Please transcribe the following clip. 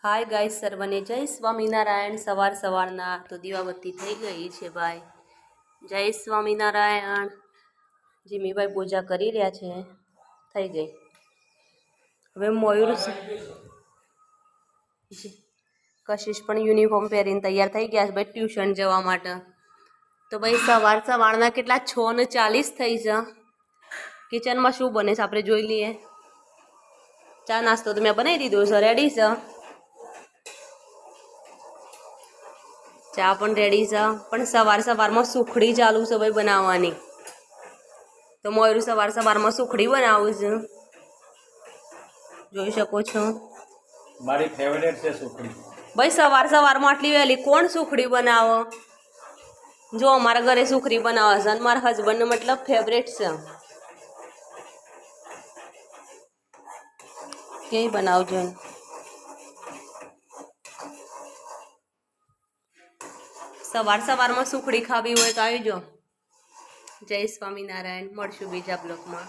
Hi guys सर्वने जय स्वामीनारायण। सवार सवारना तो દીવાબત્તી થઈ ગઈ છે ભાઈ। જય સ્વામીનારાયણ। જીમીભાઈ પૂજા કરી રહ્યા છે। થઈ ગઈ। હવે મયુર કશિશ પણ યુનિફોર્મ પહેરીને તૈયાર થઈ ગયા છે ભાઈ ટ્યુશન જવા માટે। તો ભાઈ સવાર સવારના કેટલા 6:40 થઈ છે। કિચનમાં શું બને છે આપણે જોઈ લઈએ। ચા નાસ્તો તો મેં બનાવી દીધો છે, રેડી છે। चा पण रेडी है, पण सवार सवार में सुखड़ी चालू है भाई बनावानी। तो मयूर सवार सवार में सुखड़ी बनावू छे, जोई शको छो। मारी फेवरेट है सुखड़ी। भाई सवार सवार में आटली वेली कोण सुखड़ी बनावे? जो हमारा घरे सुखड़ी बनावे छे, मारा हस्बैंड ने मतलब फेवरेट छे। के बनावजो। सवार सवार में सुखड़ी खावी हो तो आई जाओ। जय स्वामीनारायण। मळशुं बीजा ब्लॉक में।